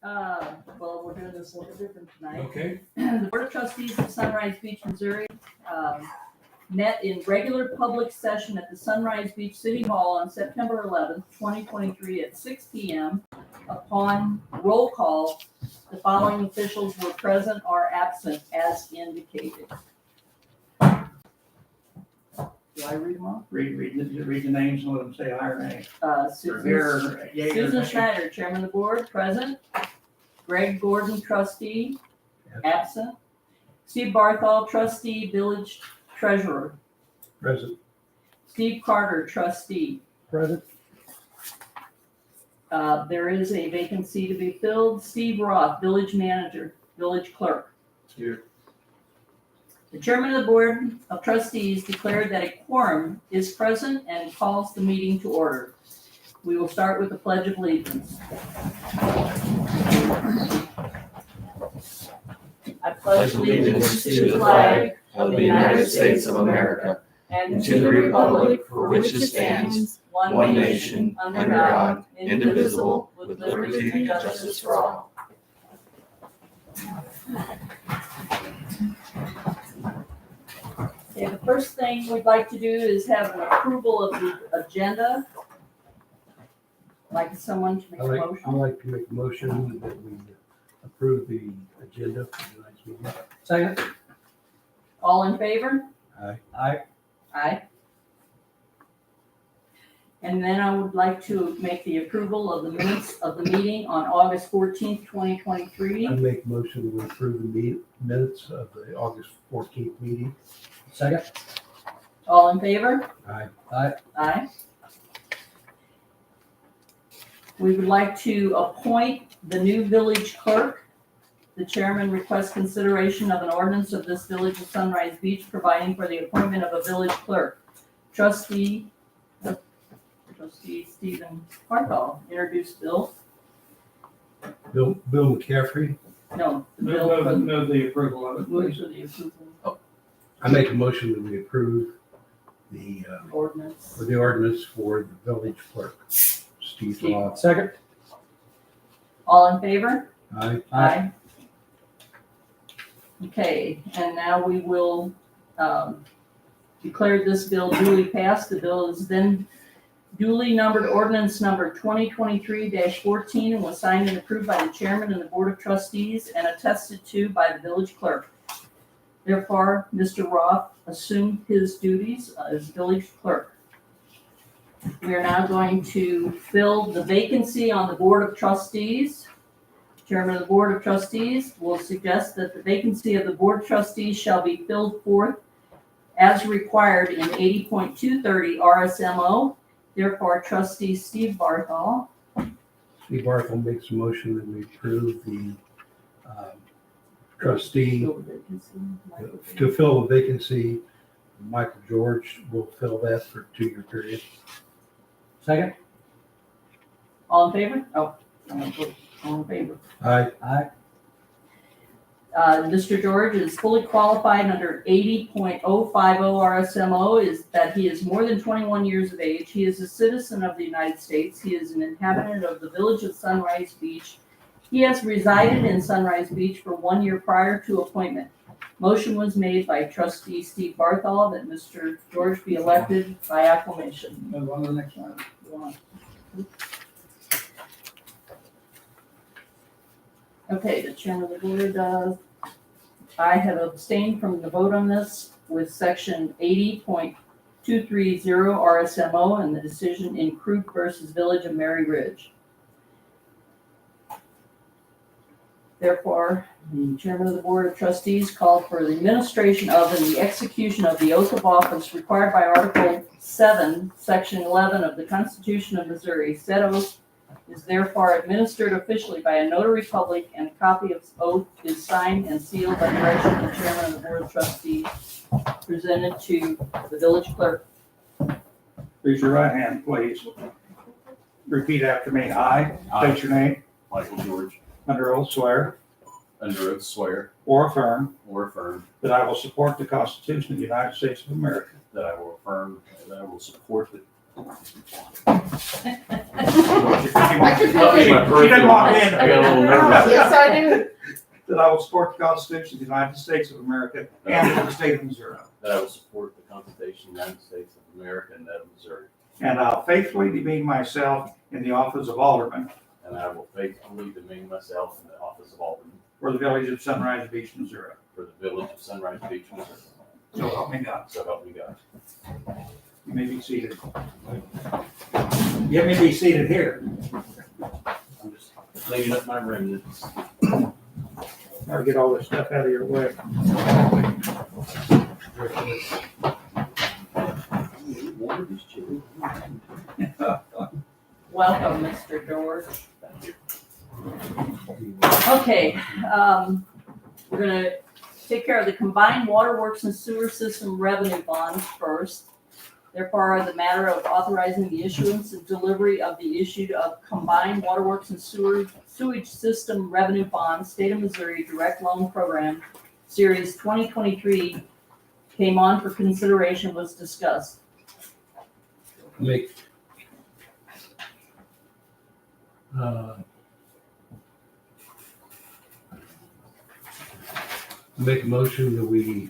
Well, we're doing this a little different tonight. Okay. The Board of Trustees of Sunrise Beach, Missouri, met in regular public session at the Sunrise Beach City Hall on September 11th, 2023 at 6 p.m. Upon roll call, the following officials were present or absent as indicated. Do I read them off? Read the names and let them say aye or nay. Susan Schneider, Chairman of the Board, present. Greg Gordon, Trustee, absent. Steve Barthol, Trustee, Village Treasurer. Present. Steve Carter, Trustee. Present. There is a vacancy to be filled. Steve Roth, Village Manager, Village Clerk. Here. The Chairman of the Board of Trustees declared that a quorum is present and calls the meeting to order. We will start with the Pledge of Allegiance. I pledge allegiance to the flag of the United States of America and to the republic for which it stands, one nation, under God, indivisible, with liberty and justice for all. Okay, the first thing we'd like to do is have an approval of the agenda. Like someone to make a motion. I'd like to make a motion that we approve the agenda for tonight's meeting. Second. All in favor? Aye. Aye. Aye. And then I would like to make the approval of the minutes of the meeting on August 14th, 2023. I make a motion that we approve the minutes of the August 14th meeting. Second. All in favor? Aye. Aye. Aye. We would like to appoint the new village clerk. The chairman requests consideration of an ordinance of this village of Sunrise Beach providing for the appointment of a village clerk. Trustee Stephen Barthol introduced Bill. Bill McCaffrey. No, the bill. Move the approval of it, Move please. for the approval I make a motion that we approve the ordinance. for the ordinance for the village clerk. Steve Law. Second. All in favor? Aye. Aye. Okay, and now we will declare this bill duly passed. The bill is then duly numbered ordinance number 2023-14 and was signed and approved by the chairman and the board of trustees and attested to by the village clerk. Therefore, Mr. Roth assumed his duties as village clerk. We are now going to fill the vacancy on the board of trustees. Chairman of the Board of Trustees will suggest that the vacancy of the Board of Trustees shall be filled forth as required in 80.230 RSMO. Therefore, Trustee Steve Barthol. Steve Barthol makes a motion that we approve the trustee to fill the vacancy. Michael George will fill that for a 2-year period. Second. All in favor? Oh, all in favor. Aye. Aye. Mr. George is fully qualified under 80.050 RSMO is that he is more than 21 years of age. He is a citizen of the United States. He is an inhabitant of the village of Sunrise Beach. He has resided in Sunrise Beach for 1 year prior to appointment. Motion was made by Trustee Steve Barthol that Mr. George be elected by acclamation. Move on to the next one. Go on. Okay, the chairman of the board, I have abstained from the vote on this with section 80.230 RSMO and the decision in Crook versus Village of Mary Ridge. Therefore, the chairman of the board of trustees called for the administration of and the execution of the oath of office required by Article 7, Section 11 of the Constitution of Missouri. Said oath is therefore administered officially by a notary public, and a copy of the oath is signed and sealed by direction of the chairman of the board of trustees, presented to the village clerk. Raise your right hand, please. Repeat after me. I state your name. Michael George, Under oath swear under oath swear or affirm or affirm that I will support the Constitution of the United States of America. that I will affirm that I will support the. She didn't walk in. I got a little Yes, I do. That I will support the Constitution of the United States of America and the state of Missouri. That I will support the Constitution of the United States of America and that of Missouri. And I'll faithfully demean myself in the office of Alderman And I will faithfully demean myself in the office of Alderman for the village of Sunrise Beach, Missouri. for the village of Sunrise Beach, Missouri. So help me God. So help me God. You may be seated. You may be seated here. I'm just cleaning up my remnants. I'll get all this stuff out of your way. Welcome, Mr. George. Thank you. Okay, we're gonna take care of the combined waterworks and sewer system revenue bonds first. Therefore, the matter of authorizing the issuance and delivery of the issued of combined waterworks and sewage system revenue bonds, State of Missouri Direct Loan Program, Series 2023, came on for consideration, was discussed. Make make a motion that we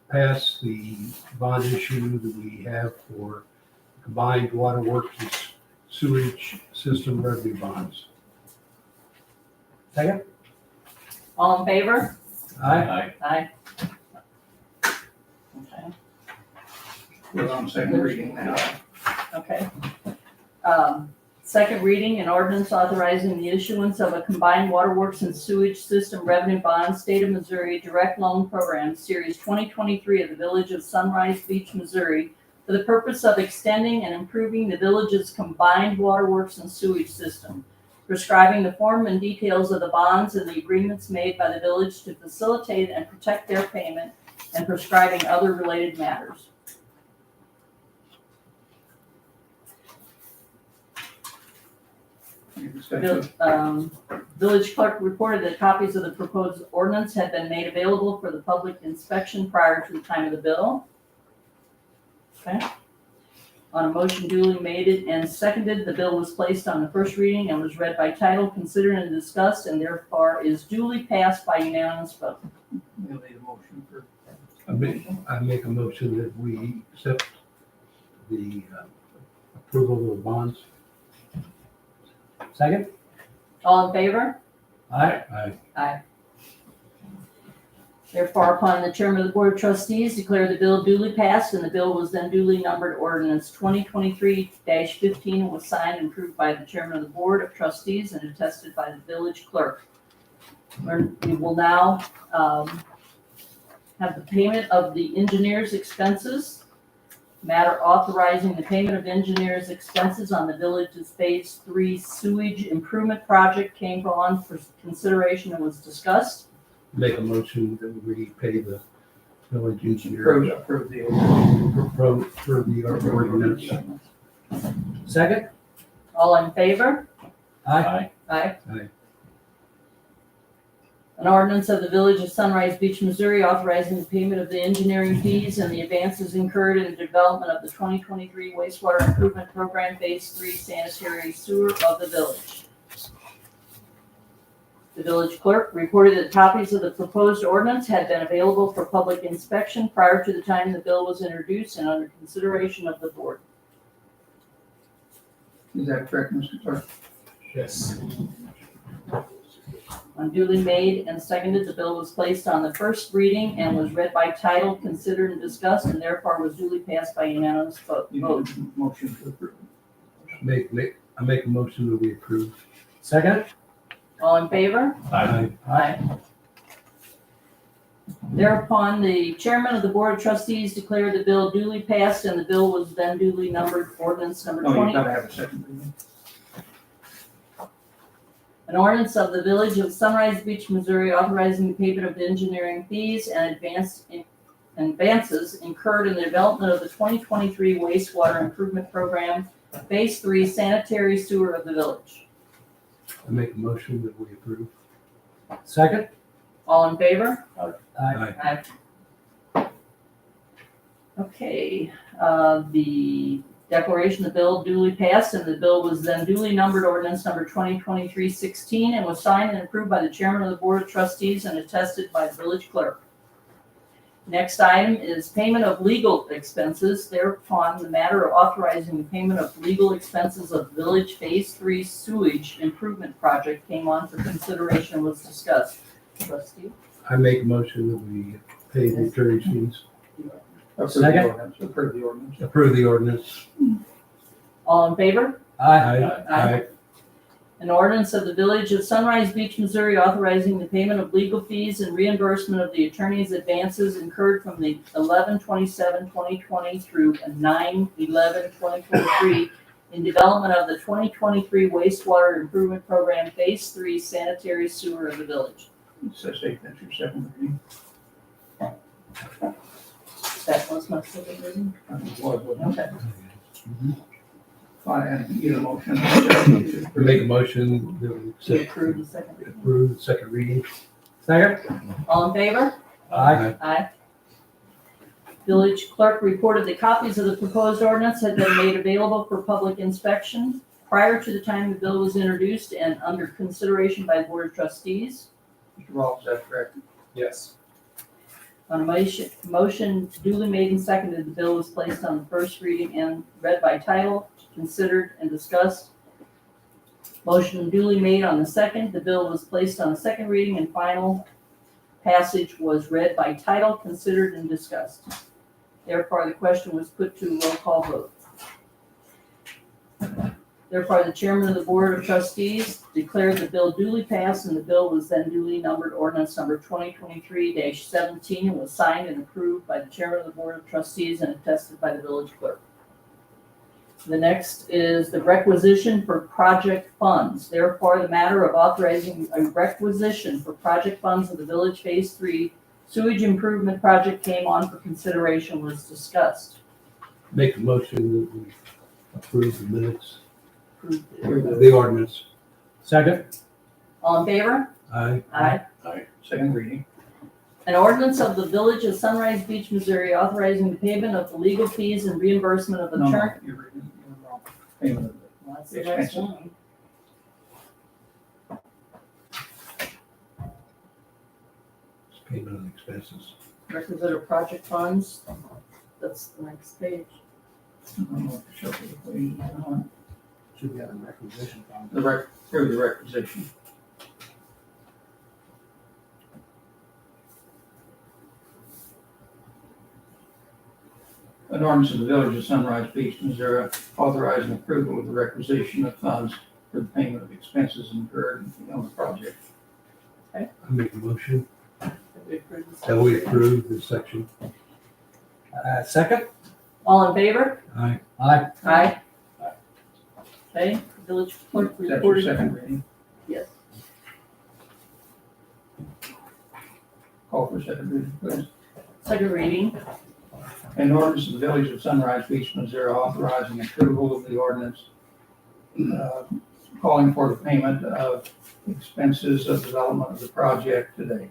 pass the bond issue that we have for combined waterworks and sewage system revenue bonds. Second? All in favor? Aye. Aye. Okay. We're on second reading now. Okay. Second reading, an ordinance authorizing the issuance of a combined waterworks and sewage system revenue bond, State of Missouri Direct Loan Program, Series 2023 of the Village of Sunrise Beach, Missouri, for the purpose of extending and improving the village's combined waterworks and sewage system, prescribing the form and details of the bonds and the agreements made by the village to facilitate and protect their payment, and prescribing other related matters. Any discussion? Village clerk reported that copies of the proposed ordinance had been made available for the public inspection prior to the time of the bill. Okay. On a motion duly made and seconded, the bill was placed on the first reading and was read by title, considered and discussed, and therefore is duly passed by unanimous vote. You'll need a motion for. I make a motion that we accept the approval of the bonds. Second? All in favor? Aye. Aye. Therefore, upon the chairman of the board of trustees declare the bill duly passed, and the bill was then duly numbered ordinance 2023-15 and was signed and approved by the chairman of the board of trustees and attested by the village clerk. We will now have the payment of the engineer's expenses. Matter authorizing the payment of engineer's expenses on the village's Phase 3 sewage improvement project came on for consideration and was discussed. Make a motion that we pay the village engineer Approve the. for the ordinance. Second? All in favor? Aye. Aye. Aye. An ordinance of the Village of Sunrise Beach, Missouri authorizing the payment of the engineering fees and the advances incurred in the development of the 2023 wastewater improvement program Phase 3 sanitary sewer of the village. The village clerk reported that copies of the proposed ordinance had been available for public inspection prior to the time the bill was introduced and under consideration of the board. Is that correct, Mr. Clerk? Yes. On duly made and seconded, the bill was placed on the first reading and was read by title, considered and discussed, and therefore was duly passed by unanimous vote. You need a motion to approve. I make a motion that we approve. Second? All in favor? Aye. Aye. Thereupon, the chairman of the board of trustees declared the bill duly passed, and the bill was then duly numbered ordinance number Oh, 20. you've got to have a second reading. An ordinance of the Village of Sunrise Beach, Missouri authorizing the payment of the engineering fees and advances incurred in the development of the 2023 wastewater improvement program, Phase 3 sanitary sewer of the village. I make a motion that we approve. Second? All in favor? Aye. Aye. Okay, the Declaration the bill duly passed, and the bill was then duly numbered ordinance number 2023-16 and was signed and approved by the chairman of the board of trustees and attested by the village clerk. Next item is payment of legal expenses. Thereupon, the matter of authorizing the payment of legal expenses of Village Phase 3 sewage improvement project came on for consideration and was discussed. Trustee? I make a motion that we pay the attorney's fees. Approve the Second. ordinance. Approve the ordinance. Approve the ordinance. All in favor? Aye. An ordinance of the Village of Sunrise Beach, Missouri authorizing the payment of legal fees and reimbursement of the attorney's advances incurred from the 11/27/2020 through 9/11/2023 in development of the 2023 wastewater improvement program Phase 3 sanitary sewer of the village. That's your second reading. That was my second reading. I think it was, wasn't it? Okay. Fine, need a motion. Make a motion that we To accept, approve the second reading. approve the second reading. Second. All in favor? Aye. Aye. Village clerk reported that copies of the proposed ordinance had been made available for public inspection prior to the time the bill was introduced and under consideration by the board of trustees. Mr. Rawls, is that correct? Yes. On a motion duly made and seconded, the bill was placed on the first reading and read by title, considered and discussed. Motion duly made on the second, the bill was placed on the second reading and final passage was read by title, considered and discussed. Therefore, the question was put to roll call vote. Therefore, the chairman of the board of trustees declared the bill duly passed, and the bill was then duly numbered ordinance number 2023-17 and was signed and approved by the chairman of the board of trustees and attested by the village clerk. The next is the requisition for project funds. Therefore, the matter of authorizing a requisition for project funds of the Village Phase 3 sewage improvement project came on for consideration was discussed. Make a motion that we approve the minutes, Approved. the ordinance. Second. All in favor? Aye. Aye. Second reading. An ordinance of the Village of Sunrise Beach, Missouri authorizing the payment of the legal fees and reimbursement of No, attorney. you're reading, you're wrong. Payment of the Well, that's the next one. Payment of expenses. Requisite of project funds. That's the next page. I don't know if the shuffle the page is on. Should be on the requisition fund. Through the requisition. An ordinance of the Village of Sunrise Beach, Missouri, authorizing approval of the requisition of funds for the payment of expenses incurred on the project. I make a motion We approved this. that we approve this section. Second? All in favor? Aye. Aye. Aye. Okay, village clerk That's your reported. second reading. Yes. Call for second reading, please. Second reading. An ordinance of the Village of Sunrise Beach, Missouri, authorizing approval of the ordinance, calling for the payment of expenses of development of the project today.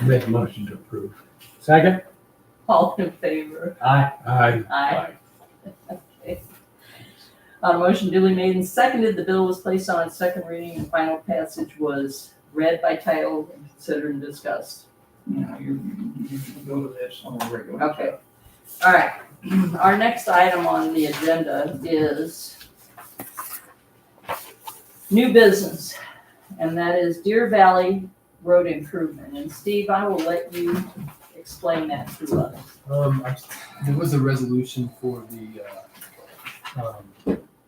Make a motion to approve. Second? All in favor? Aye. Aye. Aye. Okay. On a motion duly made and seconded, the bill was placed on its second reading and final passage was read by title and considered and discussed. Now, you can go to this on a regular. Okay. All right. Our next item on the agenda is new business, and that is Deer Valley Road Improvement. And Steve, I will let you explain that to us. There was a resolution for the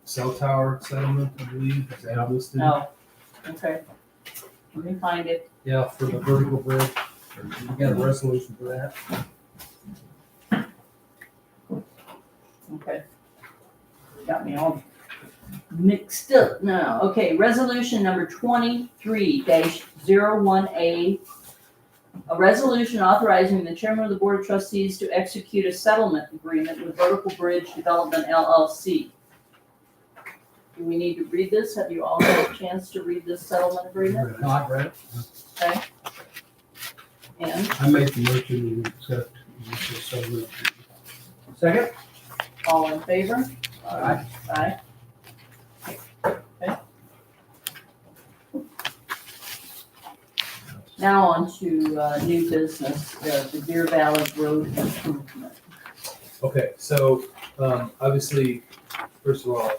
cell tower settlement, I believe, is that listed? No. Okay. Let me find it. Yeah, for the vertical bridge. We got a resolution for that. Okay. Got me all mixed up now. Okay, resolution number 23-01A. A resolution authorizing the chairman of the board of trustees to execute a settlement agreement with Vertical Bridge Development LLC. Do we need to read this? Have you all had a chance to read this settlement agreement? Not read. Okay. And I make the motion to accept So moved. Second? All in favor? Aye. Aye. Okay. Now on to new business, the Deer Valley Road improvement. Okay, so, obviously, first of all,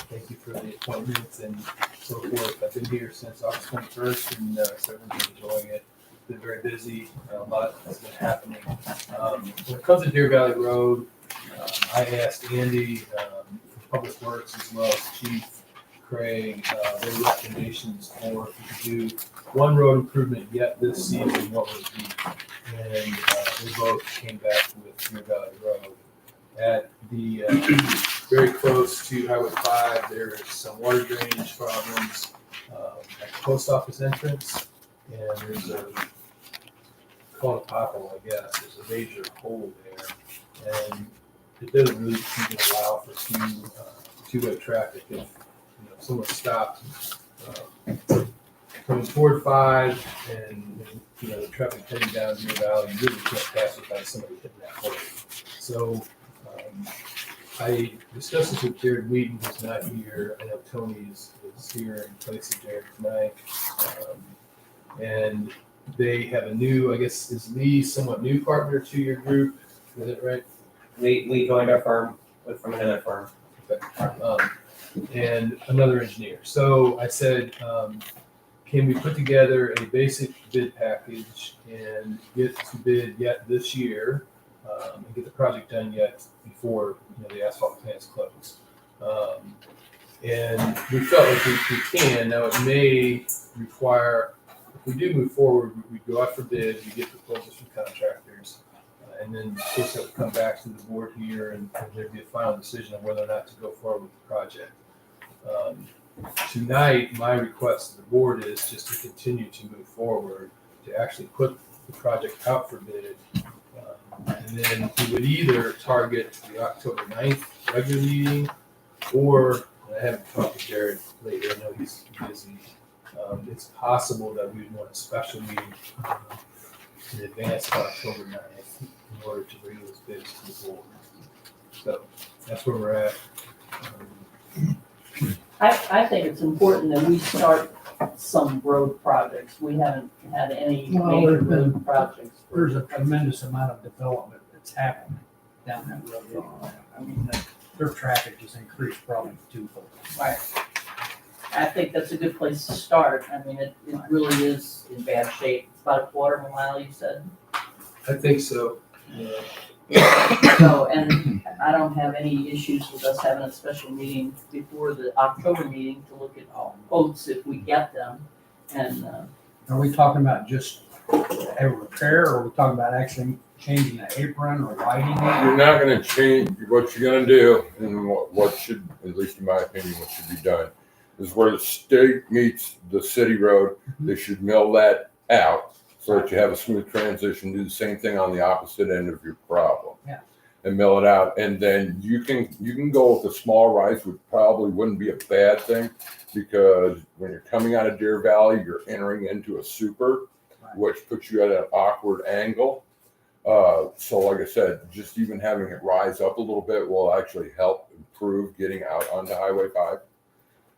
thank you for the appointments and so forth. I've been here since August 21st and certainly been enjoying it. Been very busy, a lot has been happening. When it comes to Deer Valley Road, I asked Andy from Public Works as well as Chief Craig, their recommendations for if we could do one road improvement yet this season, what would it be? And they both came back with Deer Valley Road. At the very close to Highway 5, there is some water drainage problems at the post office entrance, and there's a call it pothole, I guess. There's a major hole there, and it doesn't really even allow for two-way traffic. If someone stopped coming toward 5 and the traffic heading down Deer Valley, you really can't pass without somebody hitting that hole. So I discussed this with Jared Wheaton, who's not here. I know Tony is here in place of Jared tonight. And they have a new, I guess, is Lee somewhat new partner to your group? Is that right? We joined our firm from another firm. Okay. And another engineer. So I said, can we put together a basic bid package and get to bid yet this year and get the project done yet before the asphalt plants close? And we felt like we can. Now it may require, if we do move forward, we go out for bid, we get proposals from contractors, and then of course it will come back to the board here and there'd be a final decision on whether or not to go forward with the project. Tonight, my request to the board is just to continue to move forward, to actually put the project out for bid. And then we would either target the October 9th regular meeting, or, and I haven't talked to Jared lately, I know he's busy. It's possible that we'd want a special meeting in advance of October 9th in order to bring those bids to the board. So that's where we're at. I think it's important that we start some road projects. We haven't had any Well, major there's been- road projects. There's a tremendous amount of development that's happened down that road. I mean, their traffic has increased probably twofold. Right. I think that's a good place to start. I mean, it really is in bad shape. It's about a quarter of a mile, you said. I think so. So, and I don't have any issues with us having a special meeting before the October meeting to look at all quotes if we get them. And, Are we talking about just a repair, or are we talking about actually changing the apron or lighting it? You're not gonna change, what you're gonna do, and what should, at least in my opinion, what should be done, is where the state meets the city road, they should mill that out so that you have a smooth transition, do the same thing on the opposite end of your problem. Yeah. And mill it out, and then you can go with a small rise, which probably wouldn't be a bad thing, because when you're coming out of Deer Valley, you're entering into a super, which puts you at an awkward angle. So like I said, just even having it rise up a little bit will actually help improve getting out onto Highway 5.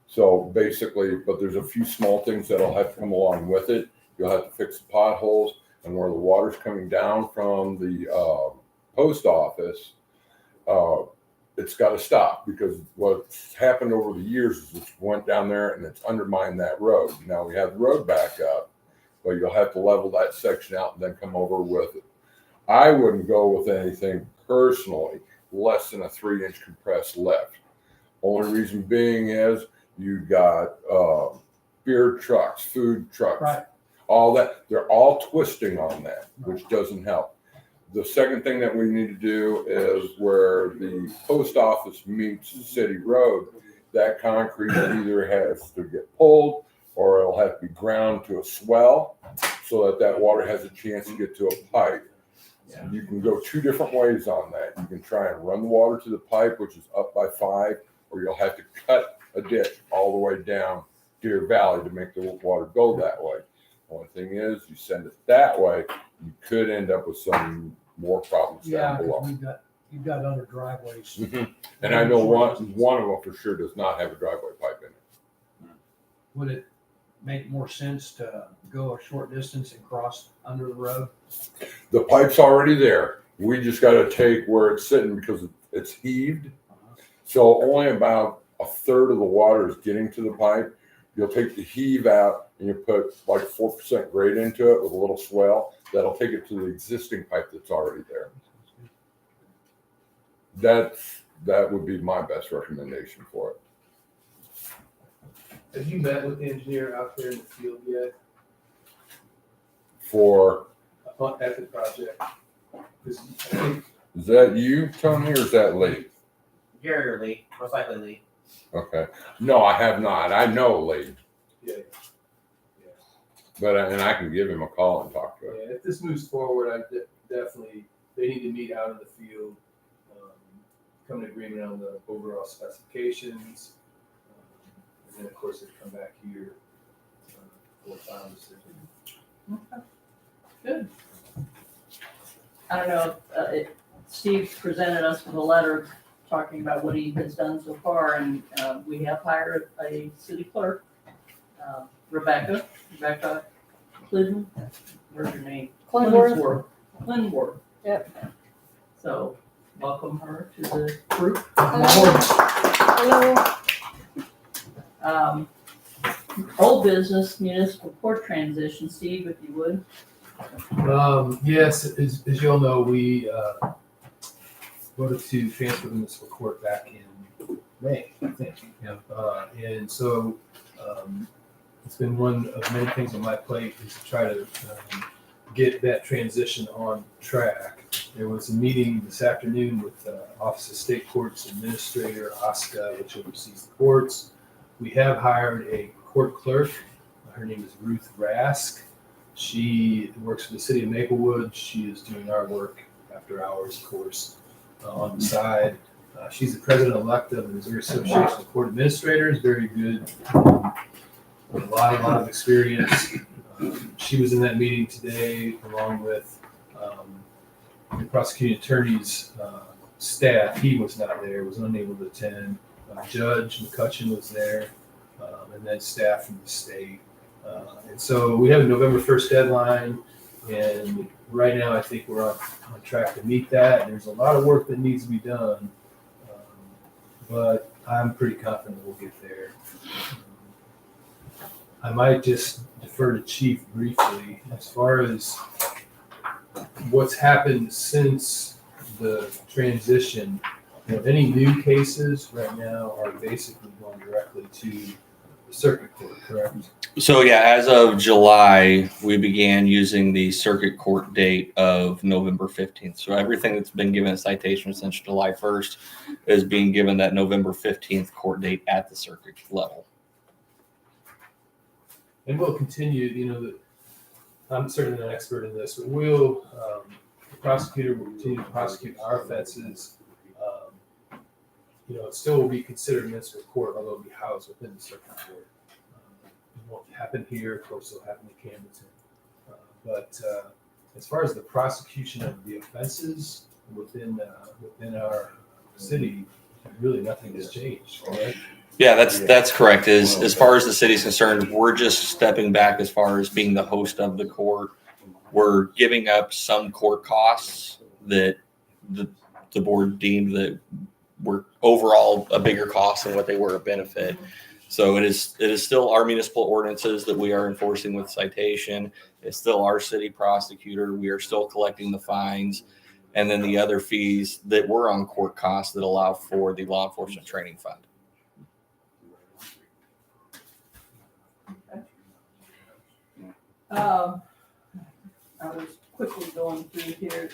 So basically, but there's a few small things that'll have to come along with it. You'll have to fix the potholes, and where the water's coming down from the post office, it's got to stop, because what's happened over the years is it's went down there and it's undermined that road. Now we have the road back up, but you'll have to level that section out and then come over with it. I wouldn't go with anything personally less than a 3-inch compressed lift. Only reason being is you've got beer trucks, food trucks, Right. all that. They're all twisting on that, which doesn't help. The second thing that we need to do is where the post office meets the city road, that concrete either has to get pulled or it'll have to be ground to a swell so that that water has a chance to get to a pipe. Yeah. You can go 2 different ways on that. You can try and run the water to the pipe, which is up by 5, or you'll have to cut a ditch all the way down Deer Valley to make the water go that way. Only thing is, you send it that way, you could end up with some more problems Yeah, down below. because you've got other driveways. Mhm. And I know one of them for sure does not have a driveway pipe in it. Would it make more sense to go a short distance and cross under the road? The pipe's already there. We just gotta take where it's sitting because it's heaved. So only about a third of the water is getting to the pipe. You'll take the heave out and you put like 4% grade into it with a little swell. That'll take it to the existing pipe that's already there. That would be my best recommendation for it. Have you met with the engineer out there in the field yet For, at the project? 'Cause I think is that you, Tony, or is that Lee? Gary or Lee, most likely Lee. Okay. No, I have not. I know Lee, yeah, and I can give him a call and talk to him. if this moves forward, definitely, they need to meet out in the field, come to agreement on the overall specifications. And then, of course, they come back here for a final decision. Okay. Good. I don't know, Steve presented us with a letter talking about what he has done so far, and we have hired a city clerk, Rebecca Clinton, where's her name? Clinworth. Yep. So, welcome her to the group. Hello. Old business municipal court transition, Steve, if you would. Yes, as you all know, we voted to transfer the municipal court back in May, I think. And so it's been one of many things on my plate is to try to get that transition on track. There was a meeting this afternoon with Office of State Courts Administrator, OSCA, which oversees the courts. We have hired a court clerk. Her name is Ruth Rask. She works for the city of Maplewood. She is doing our work after hours, of course, on the side. She's the president-elect of the Missouri Association of Court Administrators, very good, with a lot of experience. She was in that meeting today along with the prosecuting attorney's staff. He was not there, was unable to attend. Judge McCutcheon was there, and then staff from the state. And so we have a November 1st deadline, and right now I think we're on track to meet that. There's a lot of work that needs to be done, but I'm pretty confident we'll get there. I might just defer to Chief briefly as far as what's happened since the transition. Any new cases right now are basically going directly to the circuit court, correct? So yeah, as of July, we began using the circuit court date of November 15th. So everything that's been given a citation since July 1st is being given that November 15th court date at the circuit level. And we'll continue, I'm certainly not an expert in this, but the prosecutor will continue to prosecute our offenses. It still will be considered municipal court, although it'll be housed within the circuit court. It won't happen here, of course, it'll happen in Camdenton. But as far as the prosecution of the offenses within our city, really nothing has changed, right? Yeah, that's correct. As far as the city's concerned, we're just stepping back as far as being the host of the court. We're giving up some court costs that the board deemed that were overall a bigger cost than what they were a benefit. So it is still our municipal ordinances that we are enforcing with citation. It's still our city prosecutor. We are still collecting the fines, and then the other fees that were on court costs that allow for the law enforcement training fund. I was quickly going through here.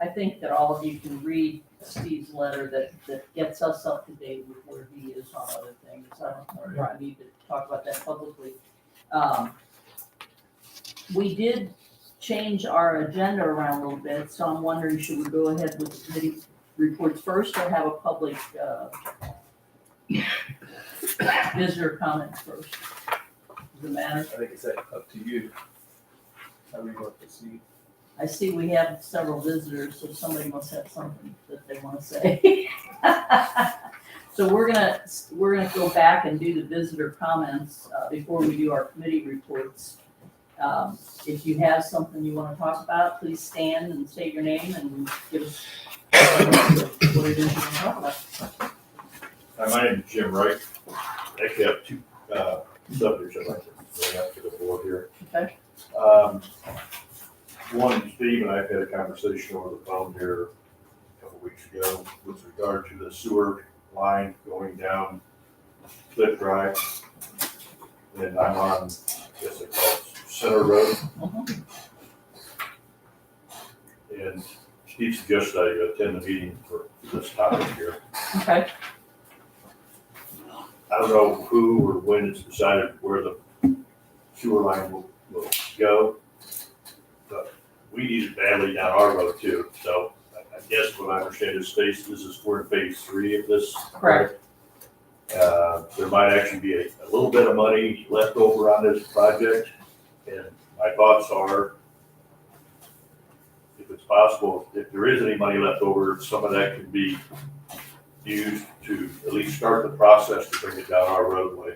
I think that all of you can read Steve's letter that gets us up to date with where he is on other things. I don't know if I need to talk about that publicly. We did change our agenda around a little bit, so I'm wondering, should we go ahead with the committee reports first or have a public visitor comments first? Does it matter? I think it's up to you. How we want to proceed. I see we have several visitors, so somebody must have something that they want to say. So we're gonna go back and do the visitor comments before we do our committee reports. If you have something you want to talk about, please stand and state your name and give us what it is you want to talk about. Hi, my name is Jim Wright. I actually have two subjects I'd like to bring up to the board here. Okay. One, Steve and I had a conversation over the phone here a couple weeks ago with regard to the sewer line going down Cliff Drive. And I'm on, I guess they call it Center Road. And Steve suggested I attend the meeting for this topic here. Okay. I don't know who or when it's decided where the sewer line will go, but we need it badly down our road too. So I guess what I understand is this is for phase 3 of this. Correct. There might actually be a little bit of money left over on this project, and my thoughts are, if it's possible, if there is any money left over, some of that can be used to at least start the process to bring it down our roadway,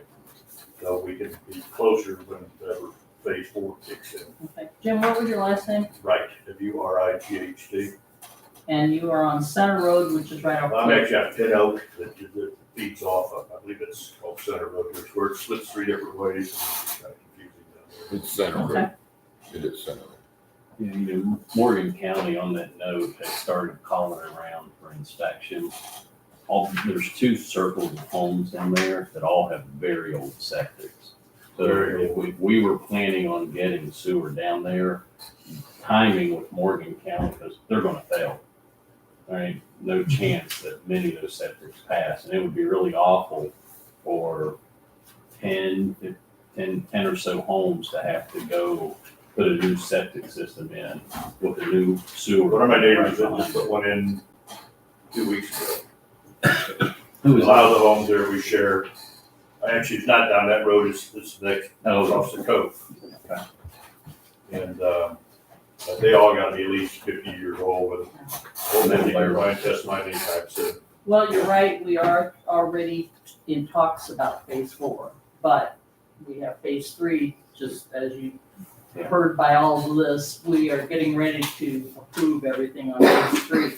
so we can be closer whenever phase 4 kicks in. Okay. Jim, what was your last name? Right, WRIGHT. And you are on Center Road, which is right off. I'm actually on Pin Oak that feeds off of, I believe it's called Center Road, where it splits 3 different ways. It's kind of confusing down there. It's Center Okay. Road. It is Center Road. You know, Morgan County on that note has started calling around for inspection. There's 2 circles of homes down there that all have very old septics. So Very if we were planning on getting sewer down there, timing with Morgan County, because they're gonna fail. There ain't no chance that many of those septics pass, and it would be really awful for 10 or so homes to have to go put a new septic system in with a new sewer. One of my neighbors right just put one in 2 weeks ago. Who A is lot of the homes there we share, actually, it's not down that road, it's next, across the cove. Okay. And, but they all gotta be at least 50 years old, and old men, you can find testimony anytime soon. Well, you're right, we are already in talks about phase 4, but we have phase 3, just as you heard by all of this, we are getting ready to approve everything on phase 3.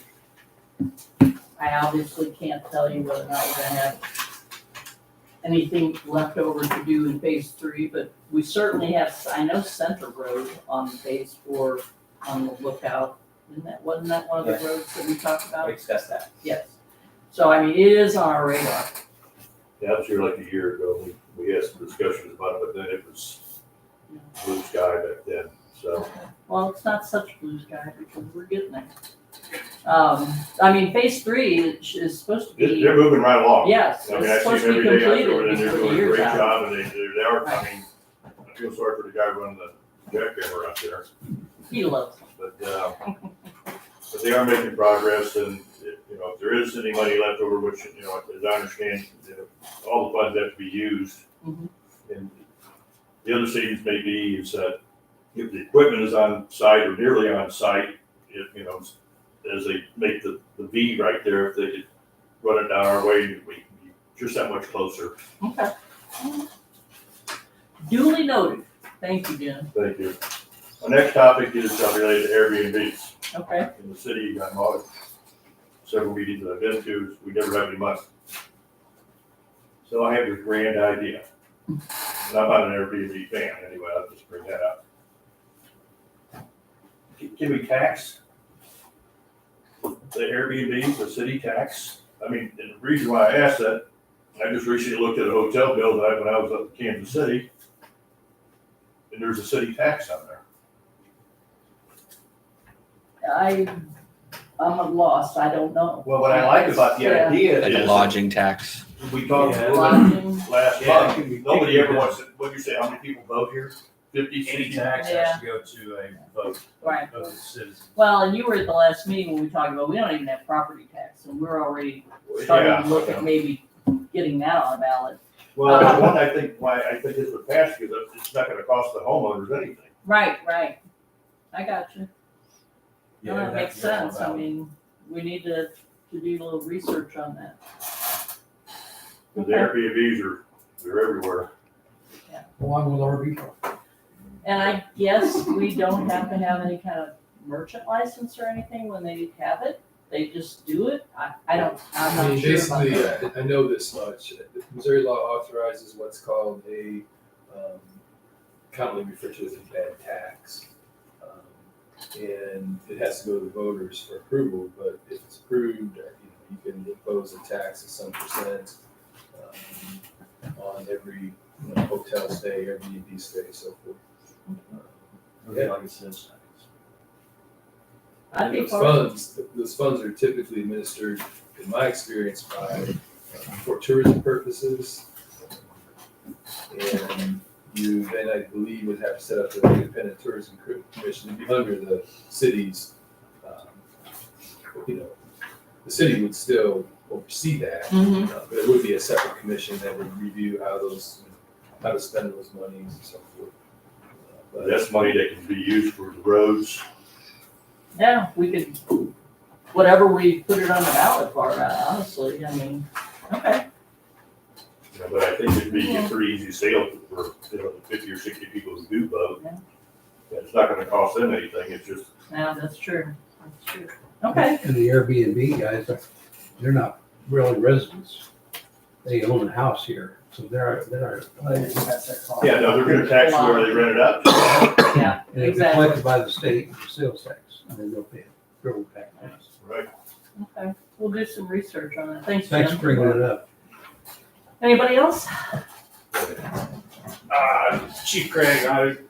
I obviously can't tell you whether or not we're gonna have anything left over to do in phase 3, but we certainly have, I know Center Road on phase 4 on the lookout. Wasn't that one of the roads that we talked about? We discussed that. Yes. So, I mean, it is on our radar. Yeah, I was here like a year ago, we had some discussions about it, but then it was blue sky back then, so. Well, it's not such blue sky because we're getting there. I mean, phase 3 is supposed to be, They're moving right along. yes, I mean, I it's see supposed them to be every day out there, completed and they're before the doing a year's great out. job, and they are, I mean, I feel sorry for the guy running the jackhammer out there, He loves them. but they are making progress, and, you know, if there is any money left over, which, you know, as I understand, you know, all the funds have to be used. Mhm. And the other savings may be is that if the equipment is on site or nearly on site, if, you know, as they make the V right there, if they could run it down our way, we can be just that much closer. Okay. Duly noted. Thank you, Jim. Thank you. Our next topic is related to Airbnbs. Okay. In the city, I'm on several meetings that I've been to, we never have any money. So I have this grand idea. And I'm not an Airbnb fan anyway, I'll just bring that up. Can we tax the Airbnb, the city tax? I mean, and the reason why I asked that, I just recently looked at a hotel bill that when I was up in Kansas City, and there's a city tax on there. I'm at loss. I don't know. Well, what I like about the Yeah. idea Like a is, lodging tax. we talked a little Lodging. bit last Yeah, month, nobody ever wants to, what'd you say, how many people vote here? 50, Any 60? tax Yeah. has to go to a vote Right. of the citizens. Well, and you were at the last meeting when we talked about, we don't even have property tax, and we're already starting to look at maybe getting that on a ballot. Well, that's one I think, why I think this would pass, because it's not gonna cost the homeowners anything. Right. I got you. No, that makes sense. I mean, we need to do a little research on that. The Airbnbs they're everywhere. Along with RV park. And I guess we don't have to have any kind of merchant license or anything when they have it. They just do it. I'm not sure about basically, that. I know this much. Missouri law authorizes what's called a, commonly referred to as a bed tax. And it has to go to the voters for approval, but if it's approved, you can impose a tax of some percent on every hotel stay, Airbnb stay, so forth. Yeah. Like it says. I'd be Those funds are typically administered, in my experience, for tourism purposes. And you then, I believe, would have to set up an independent tourism commission to be under the city's, the city would still oversee that. Mhm. But it would be a separate commission that would review how to spend those monies and so forth. But That's money that can be used for the roads. Yeah, we could, whatever we put it on the ballot for, honestly, I mean, okay. But I think it'd be a pretty easy sale for, the 50 or 60 people who do vote. Yeah. It's not gonna cost them anything, it's just, Yeah, that's true. That's true. Okay. And the Airbnb guys, they're not really residents. They own a house here, so they're, yeah, no, they're gonna tax whoever they rent it out to. Yeah, and it's exactly. collected by the state for sales tax, and then they'll pay a property tax. Right. Okay, we'll do some research on that. Thanks, Thanks Jim. for bringing it up. Anybody else? Chief Craig,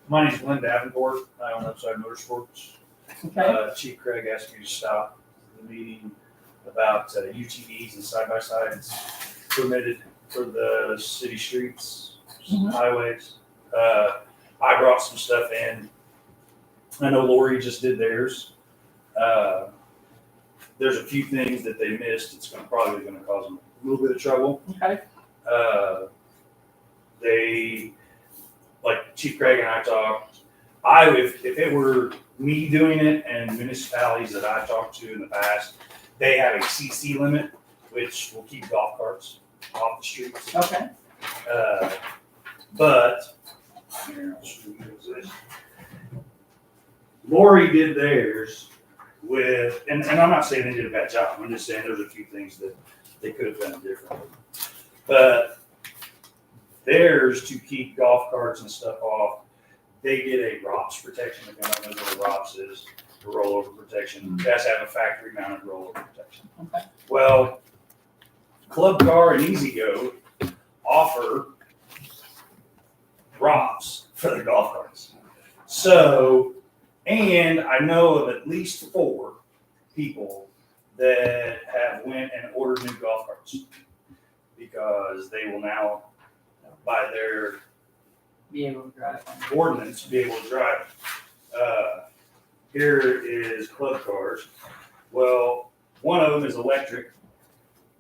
my name's Glenn Davenport. I own Upside Motorsports. Okay, Chief Craig asked me to stop the meeting about UTVs and side-by-sides permitted for the city streets, Mhm. highways. I brought some stuff in. I know Lori just did theirs. There's a few things that they missed. It's probably gonna cause them a little bit of trouble. okay, They, like Chief Craig and I talked, if it were me doing it and municipalities that I've talked to in the past, they have a CC limit, which will keep golf carts off the streets. okay. But, here, I'll show you this. Lori did theirs with, and I'm not saying they did a bad job, I'm just saying there's a few things that they could have done differently. But theirs, to keep golf carts and stuff off, they did a ROPS protection. If you don't know what a ROPS is, a rollover protection. It has to have a factory mounted rollover protection. Okay. Well, Club Car and Easy Go offer ROPS for their golf carts. So, and I know of at least 4 people that have went and ordered new golf carts because they will now, by their Be able to drive one. ordinance, be able to drive. Here is Club Cars. Well, one of them is electric,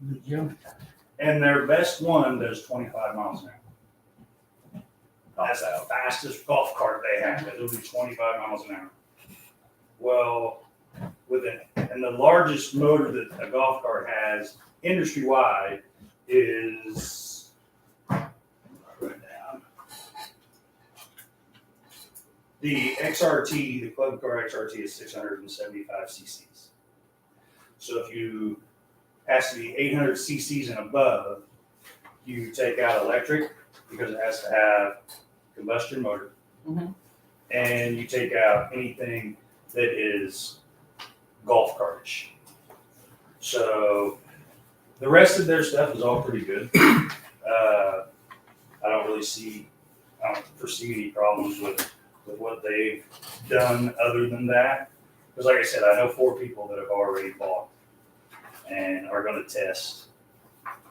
and their best one does 25 miles an hour. That's the fastest golf cart they have. It'll do 25 miles an hour. Well, and the largest motor that a golf cart has industry-wide is, right down, the XRT, the Club Car XRT is 675 cc's. So if you, has to be 800 cc's and above, you take out electric because it has to have combustion motor. Mhm. And you take out anything that is golf cartish. So the rest of their stuff is all pretty good. I don't foresee any problems with what they've done other than that. Because like I said, I know 4 people that have already bought and are going to test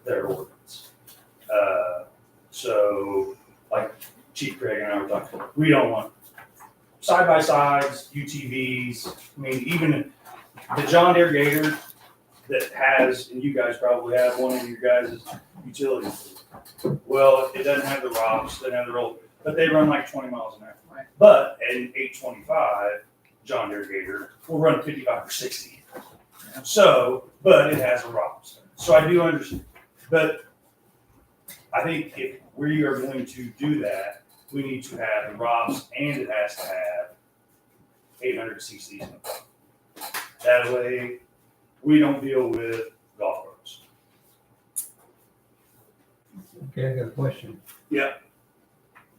their ordinance. So like Chief Craig and I were talking, we don't want side-by-sides, UTVs. I mean, even the John Deere Gator that has, and you guys probably have one in your guys' utility. Well, it doesn't have the ROPS, doesn't have the roll, but they run like 20 miles an hour. Right. But at 825, John Deere Gator will run 55 or 60. So, but it has a ROPS. So I do understand. But I think if we are going to do that, we need to have the ROPS and it has to have 800 cc's. That way, we don't deal with golf carts. Okay, I got a question. Yeah.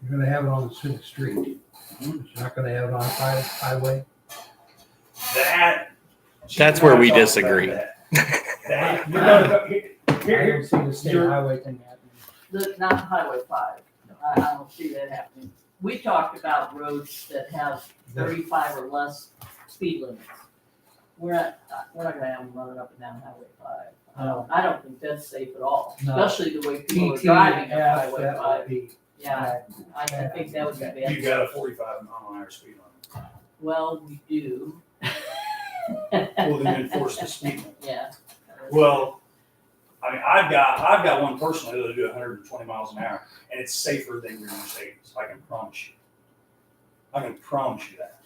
You're gonna have it on the city street. You're not gonna have it on a highway? That's where we disagree. That, you're gonna go, I here, don't see the state you're- highway thing happening. Not Highway 5. I don't see that happening. We talked about roads that have 35 or less speed limits. We're not gonna have them running up and down Highway 5. I don't think that's safe at all, No. especially the way people are driving up TTF, Highway that 5. would be Yeah, I think that would be you bad. got a 45-mile-an-hour speed limit. Well, we do. Well, then enforce the speed limit. Yeah. Well, I mean, I've got one personally that'll do 120 miles an hour, and it's safer than your Mercedes. I can promise you. I can promise you that.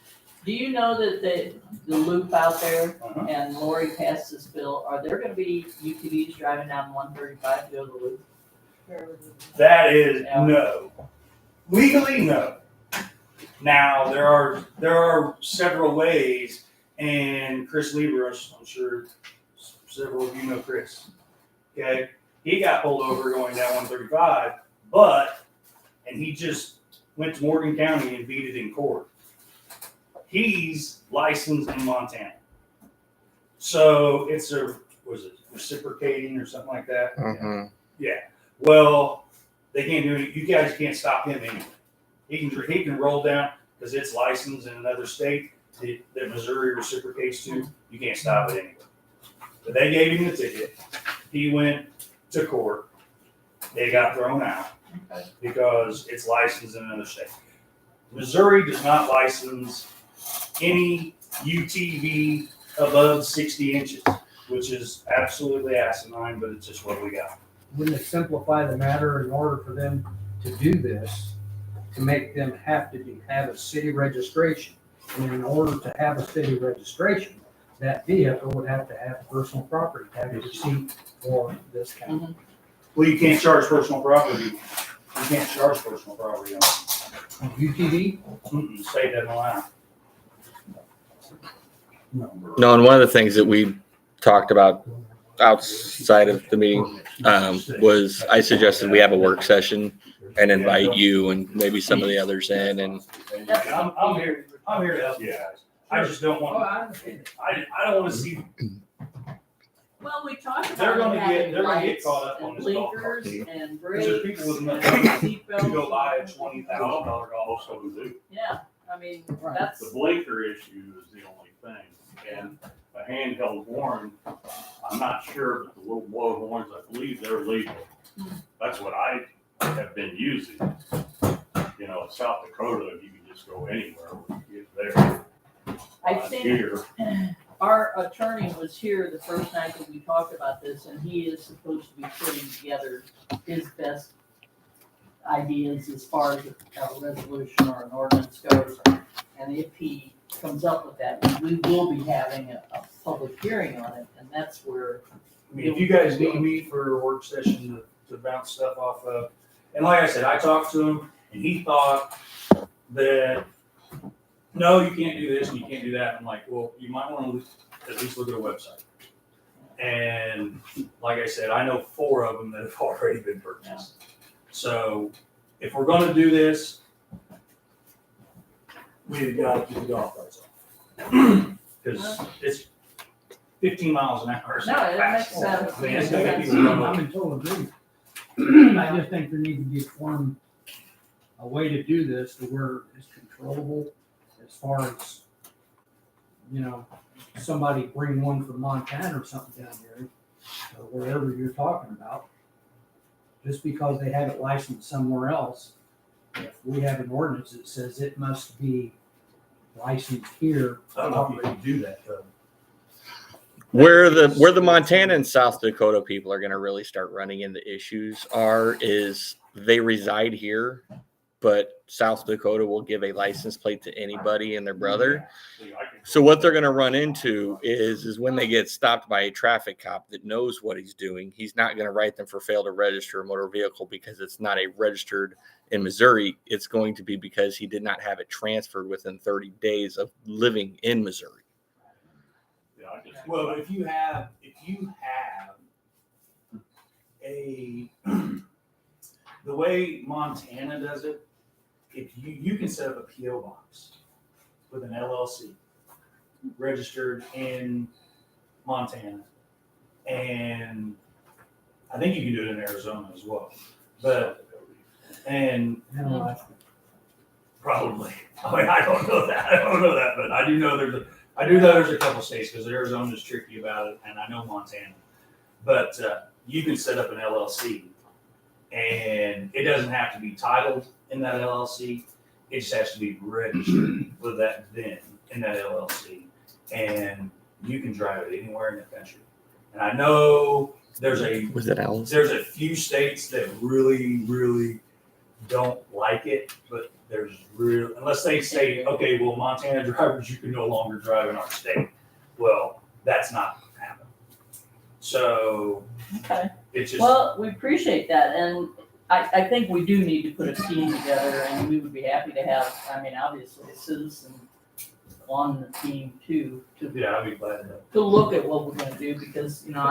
Do you know that the loop out there Uh-huh. and Lori passed this bill, are there gonna be UTVs driving down 135 to go to the loop? That is Yeah. no. Legally, no. Now there are several ways, and Chris Lieber, I'm sure several of you know Chris. Okay, he got pulled over going down 135, and he just went to Morgan County and beat it in court. He's licensed in Montana, so it's reciprocating or something like that. Yeah. Well, they can't do it. You guys can't stop him anyway. He can roll down because it's licensed in another state that Missouri reciprocates to. You can't stop it anyway. But they gave him the ticket. He went to court. They got thrown out because it's licensed in another state. Missouri does not license any UTV above 60 inches, which is absolutely asinine, but it's just what we got. Wouldn't it simplify the matter in order for them to do this, to make them have to have a city registration? And in order to have a city registration, that vehicle would have to have personal property tax receipt for this county. Well, you can't charge personal property. You can't charge personal property on UTV? state doesn't allow. No, and one of the things that we talked about outside of the meeting was I suggested we have a work session and invite you and maybe some of the others in. And I'm here to help you guys. I just don't want. I don't want to see. Well, we talked They're about gonna having get lights caught up on and this golf cart. blinkers and Because there's brakes people with and enough seatbelts. to go buy a $20,000 golf Most of them do. Yeah, I mean, Right. that's, The blinker issue is the only thing. And a handheld horn, I'm not sure, but the little blow horns, I believe they're legal. That's what I have been using. You know, South Dakota, you can just go anywhere when you get there. I think Here, our attorney was here the first night that we talked about this, and he is supposed to be putting together his best ideas as far as a resolution or an ordinance goes. And if he comes up with that, we will be having a public hearing on it, and that's where. I mean, if you guys need me for a work session to bounce stuff off of, and like I said, I talked to him and he thought that, no, you can't do this and you can't do that. I'm like, well, you might want to at least look at a website. And like I said, I know 4 of them that have already been purchased. So if we're going to do this, we've got to do the golf carts off. Because it's 15 miles an hour. No, it makes sense. I mean, it's gonna make people run I'm over. in total agreement. I just think there needs to be a way to do this to where it's controllable as far as, somebody bring one from Montana or something down here, or wherever you're talking about. Just because they have it licensed somewhere else, if we have an ordinance that says it must be licensed here. I don't know if you can do that though. where the Montana and South Dakota people are going to really start running into issues is they reside here, but South Dakota will give a license plate to anybody and their brother. see, I can So what they're going to run into is when they get stopped by a traffic cop that knows what he's doing, he's not going to write them for fail to register a motor vehicle because it's not a registered in Missouri. It's going to be because he did not have it transferred within 30 days of living in Missouri. Well, if you have a, the way Montana does it, if you can set up a PO box with an LLC registered in Montana, and I think you can do it in Arizona as well. But probably. I mean, I don't know that, but I do know there's a couple states because Arizona's tricky about it, and I know Montana. But you can set up an LLC, and it doesn't have to be titled in that LLC. It just has to be registered with that VIN in that LLC, and you can drive it anywhere in the country. And I know there's a few states that really, really don't like it, but unless they say, okay, well, Montana drivers, you can no longer drive in our state. Well, that's not going to happen. So Okay. it's just. Well, we appreciate that, and I think we do need to put a team together, and we would be happy to have, I mean, obviously, a citizen on the team too, Yeah, I'd be glad to look at what we're gonna do, because, you know,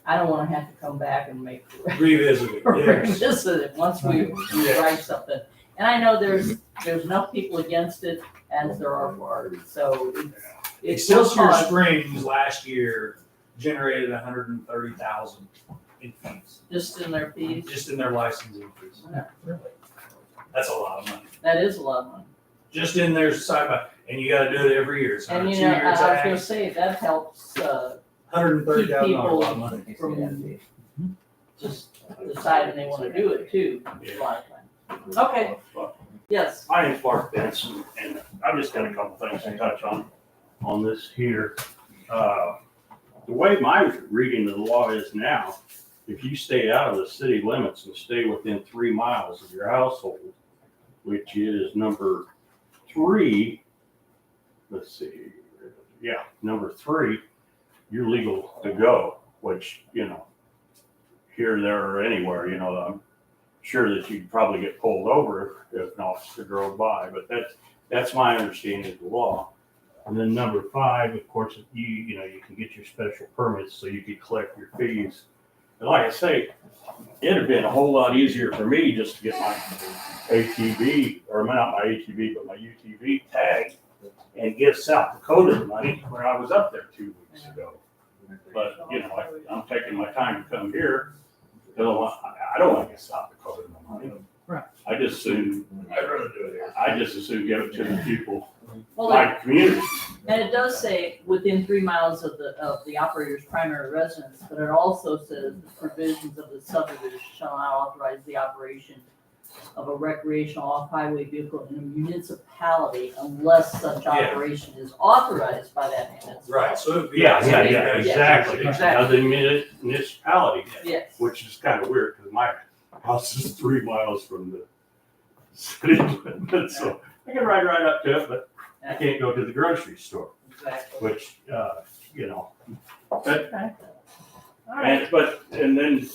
I don't wanna have to come back and make. revisit it. Yes. Revisit it once we write something. And I know there's enough people against it as there are for it, so it's still Excelsior fun. Springs last year generated 130,000 in fees, Just in their fees. just in their licensing fees. Yeah. That's a lot of money. That is a lot of money. Just in their side by, and you gotta do it every year. It's on And a you know, I 2-year was gonna tax, say, that helps, $130,000, a lot of money. from just deciding they wanna do it too, a lot of times. Okay, yes. My name's Mark Benson, and I've just got a couple things to touch on this here. The way my reading of the law is now, if you stay out of the city limits and stay within 3 miles of your household, which is number 3, let's see, yeah, number 3, you're legal to go, which, you know, here, there, or anywhere, you know, I'm sure that you'd probably get pulled over if an officer drove by, but that's my understanding of the law. And then number 5, of course, you know, you can get your special permits so you could collect your fees. And like I say, it'd have been a whole lot easier for me just to get my ATV, or not my ATV, but my UTV tag and give South Dakota the money when I was up there 2 weeks ago. But, you know, I'm taking my time to come here because I don't want to get South Dakota the money. Right. I'd rather do it here. I just as soon give it to the people, Well, my community. and it does say within 3 miles of the operator's primary residence, but it also says the provisions of the subdivision shall not authorize the operation of a recreational off-highway vehicle in a municipality unless such operation is authorized by that municipality. Right, so it'd be. Yeah, exactly. Exactly. Other municipality, Yeah. which is kind of weird because my house is 3 miles from the city limit, so I can ride right up to it, but I can't go to the grocery store, Exactly. which, you know, but, Okay. All right. and then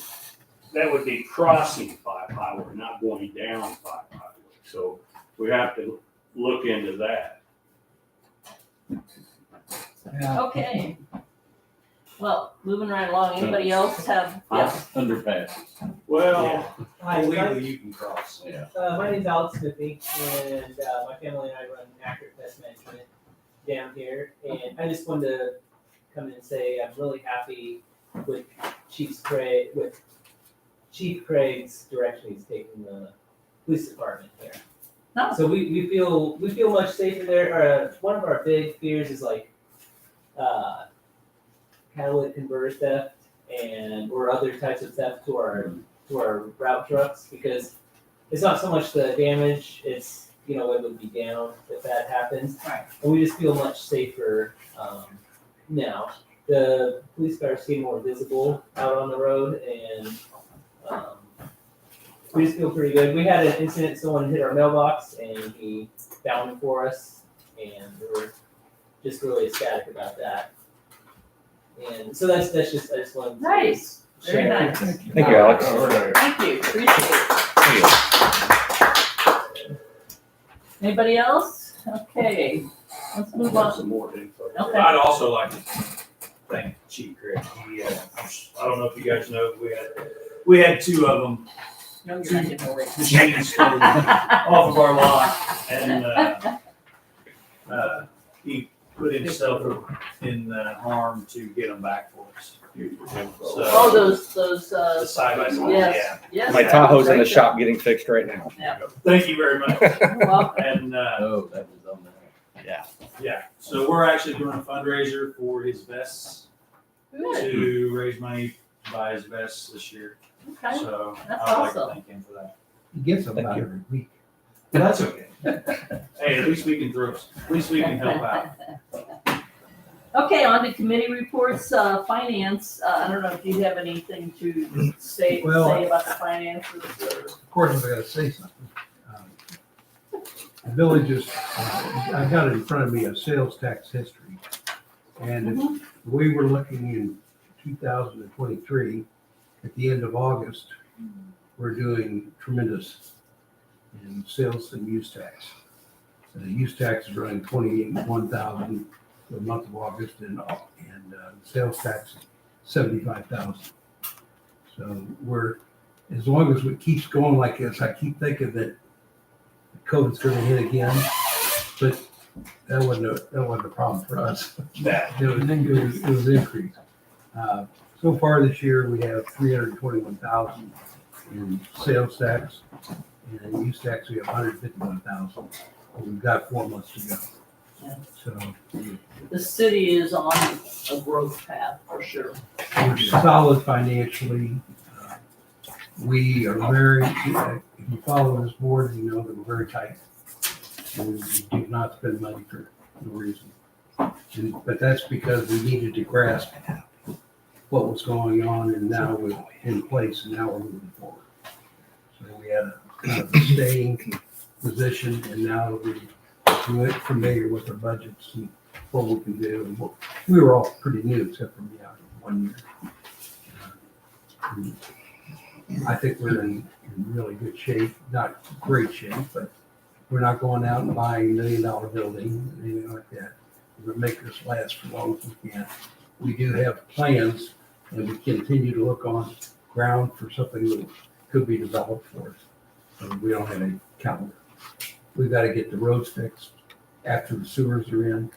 that would be crossing 5 highway, not going down 5 highway. So we have to look into that. Okay. Well, moving right along, anybody else have, yes? Underpasses. Well, Hi, Legally, you can cross. Yeah. my name's Alex Smithy, and my family and I run Accurate Pest Management down here. And I just wanted to come in and say I'm really happy with Chief Craig's direction he's taking the police department here. No. So we feel much safer there. One of our big fears is like catalytic converter theft or other types of theft to our route trucks, because it's not so much the damage, it's, you know, it would be down if that happens. Right. And we just feel much safer now. The police cars seem more visible out on the road, and we just feel pretty good. We had an incident, someone hit our mailbox and he found it for us, and there were just really ecstatic about that. And so that's just, I just wanted to. Nice, very share. nice. Thank you, Alex. Thank you, appreciate it. Anybody else? Okay, let's move on. Some more info. Okay. I'd also like to thank Chief Greg. He, I don't know if you guys know, we had two of them, No, you're not giving away. machines stolen off of our lot, and he put himself in harm to get them back for us. Oh, those, The side by side, yes, yes. My Tahoe's in the shop getting fixed right now. Yeah. Thank you very much. Well, And, Oh, that was on there. Yeah. yeah, so we're actually doing a fundraiser for his vests good, to raise money to buy his vests this year. okay, So That's I'd like to awesome. thank him for that. He gets them Thank about you. every week. But that's okay. Hey, at least we can throw, at least we can help out. Okay, on to committee reports, finance, I don't know if you have anything to say Well, about the finances or. Of course, I gotta say something. The village is, I've got in front of me a sales tax history. And if we were looking in 2023, at the end of August, we're doing tremendous in sales and use tax. The use tax is running 21,000 for the month of August, and sales tax 75,000. So we're, as long as it keeps going like this, I keep thinking that COVID's going to hit again, but that wasn't a problem for us. It was increased. So far this year, we have 321,000 in sales tax, and in use tax, we have 151,000. We've got 4 months to go. Yeah. So The city is on a growth path for sure. we're solid financially. We are very, if you follow this board, you know that we're very tight. We do not spend money for no reason. But that's because we needed to grasp what was going on, and now we're in place, and now we're moving forward. So we had a kind of a staying position, and now we're familiar with our budgets and what we can do. And we were all pretty new, except for me, out of 1 year. I think we're in really good shape, not great shape, but we're not going out and buying $1 million building, anything like that. We're gonna make this last for as long as we can. We do have plans, and we continue to look on ground for something that could be developed for us. And we don't have any calendar. We've got to get the roads fixed after the sewers are in.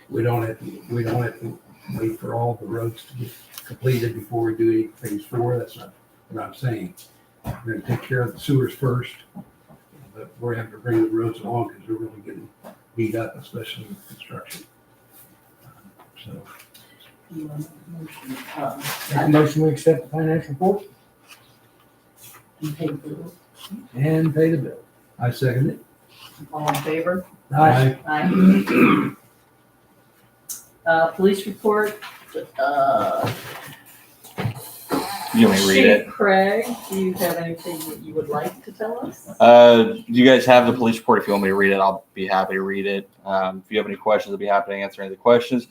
We don't have to wait for all the roads to get completed before we do any phase 4. That's not what I'm saying. We're gonna take care of the sewers first, but we're having to bring the roads along because they're really getting beat up, especially with construction. So, You want a motion, Make a motion, we accept the financial report and pay bills? and pay the bill. I second it. All in favor? Aye. Aye. Police report, You want me to read it? Chief Craig, do you have anything that you would like to tell us? Do you guys have the police report? If you want me to read it, I'll be happy to read it. If you have any questions, I'll be happy to answer any of the questions.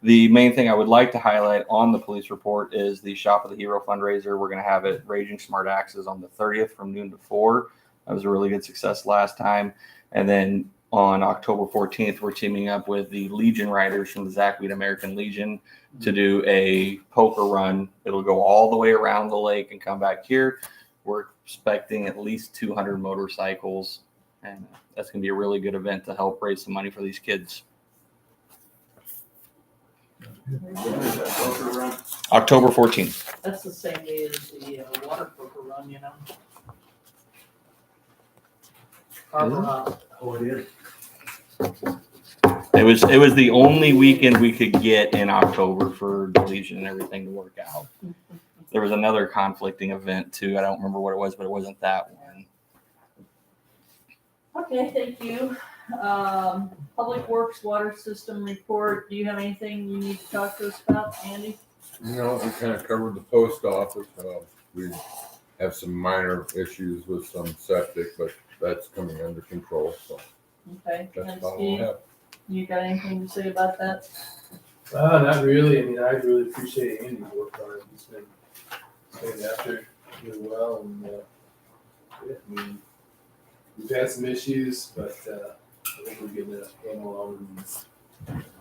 The main thing I would like to highlight on the police report is the Shop of the Hero fundraiser. We're going to have it Raging Smart Axes on the 30th from noon to 4. That was a really good success last time. And then on October 14th, we're teaming up with the Legion Riders from the Zackweed American Legion to do a poker run. It'll go all the way around the lake and come back here. We're expecting at least 200 motorcycles, and that's going to be a really good event to help raise some money for these kids. October 14th. That's the same day as the water poker run, you know? Harbor Hop. Oh, it is. It was the only weekend we could get in October for the Legion and everything to work out. There was another conflicting event too. I don't remember what it was, but it wasn't that one. Okay, thank you. Public Works Water System Report. Do you have anything you need to talk to us about, Andy? No, we kind of covered the post office. We have some minor issues with some septic, but that's coming under control. So Okay, that's and about all I Steve? have. You got anything to say about that? Not really. I mean, I really appreciate Andy's work on it. He's been staying after really well, and yeah, I mean, we've had some issues, but I think we're getting a handle on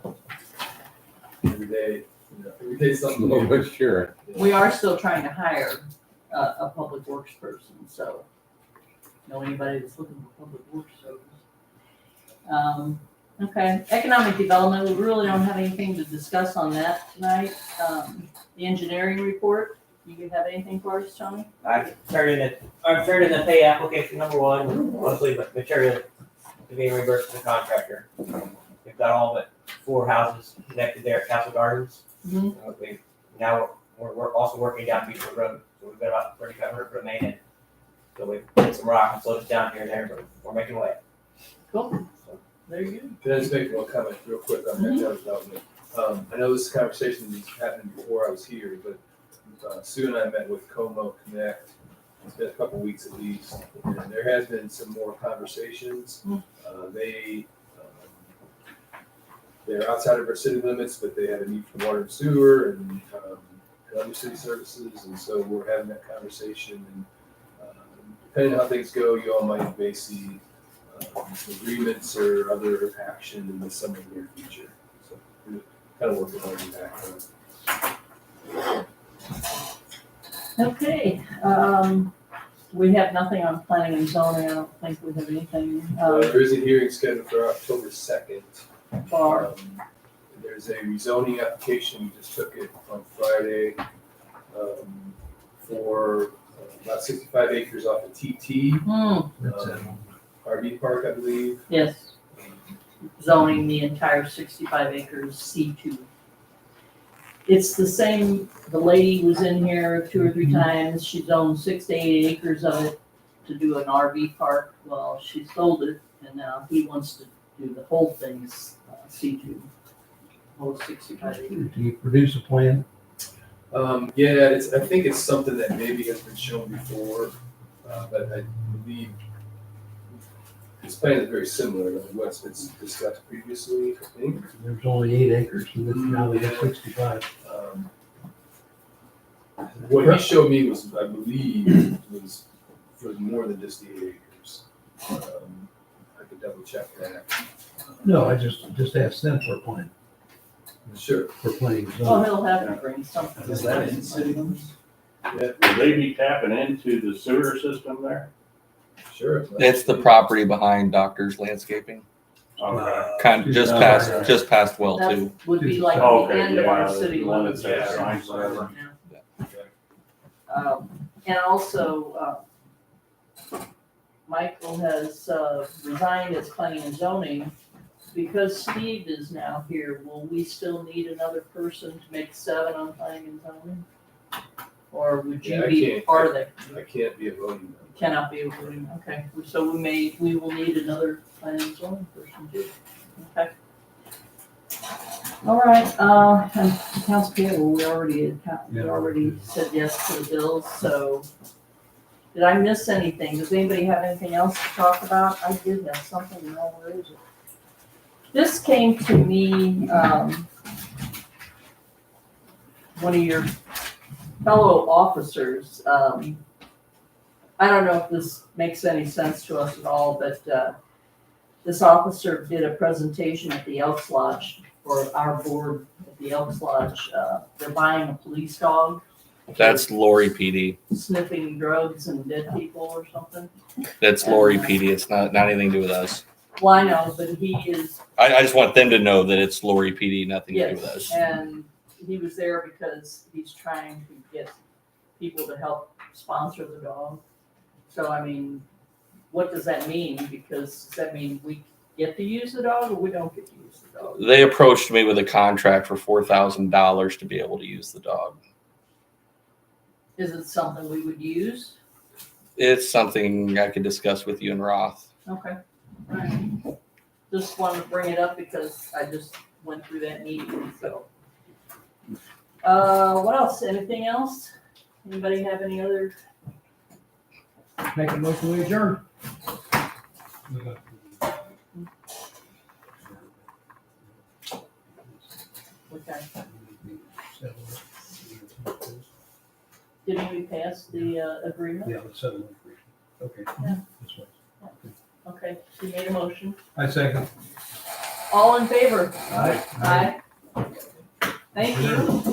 them every day. Every day something No, new. but sure. We are still trying to hire a public works person, so know anybody that's looking for public works service. Okay, economic development, we really don't have anything to discuss on that tonight. The engineering report, you have anything for us, Tony? I've turned in the pay application number one, mostly material to be reimbursed to the contractor. We've got all but 4 houses connected there at Castle Gardens. Mhm. Now we're also working down Beechwood Road, so we've got about 3,500 foot main in. So we've put some rock and slopes down here and there, but we're making way. Cool, there you go. Can I just make one comment real quick on that economic development? I know this conversation was happening before I was here, but Sue and I met with Como Connect. It's been a couple weeks at least, and there has been some more conversations. They're outside of our city limits, but they have a need for water and sewer and other city services, and so we're having that conversation. And depending on how things go, you all might may see agreements or other action in the summer near future. So we're kind of working on that. Okay, we have nothing on planning and zoning, I don't think we have anything. There is a hearing scheduled for October 2nd. For, There's a rezoning application, we just took it on Friday, for about 65 acres off of TT, That's it. RV park, I believe. yes, zoning the entire 65 acres C2. It's the same, the lady was in here 2 or 3 times, she zoned 6 to 8 acres of it to do an RV park. Well, she sold it, and now he wants to do the whole thing's C2, whole 65 acres. Do you produce a plan? Yeah, I think it's something that maybe has been shown before, but I believe this plan is very similar to what's been discussed previously, I think. There's only 8 acres, and now we have 65. What he showed me was, I believe, was for more than just the 8 acres. I could double check that. No, I just asked them for a plan, Sure. for planning Oh, zone. he'll have to bring something. Is that in city limits? Yeah, Will they be tapping into the sewer system there? sure. It's the property behind Doctor's Landscaping, Okay. just past well That too. would be like the Okay, end of our yeah, city the one limits. that says signs forever. And also, Michael has resigned as planning and zoning. Because Steve is now here, will we still need another person to make 7 on planning and zoning? Or would you Yeah, I be can't. part of that? I can't be a voting member. Cannot be a voting, okay. So we will need another planning and zoning person too. Okay. All right, and accounts payable, we already said yes to the bills, so. Did I miss anything? Does anybody have anything else to talk about? I did have something, no, where is it? This came to me, one of your fellow officers, I don't know if this makes any sense to us at all, but this officer did a presentation at the Elks Lodge for our board at the Elks Lodge. They're buying a police dog. That's Lori PD. Sniffing drugs and dead people or something. That's Lori PD. It's not anything to do with us. Well, I know, but he is. I just want them to know that it's Lori PD, nothing to do with us. And he was there because he's trying to get people to help sponsor the dog. So, I mean, what does that mean? Because does that mean we get to use the dog or we don't get to use the dog? They approached me with a contract for $4,000 to be able to use the dog. Is it something we would use? It's something I could discuss with you and Roth. Okay. All right. Just wanted to bring it up because I just went through that meeting, so. What else? Anything else? Anybody have any other? Make a motion to adjourn. Okay. Didn't we pass the agreement? Yeah, the settlement agreement. Okay. Yeah. This way. Okay, she made a motion. I second. All in favor? Aye. Aye. Thank you.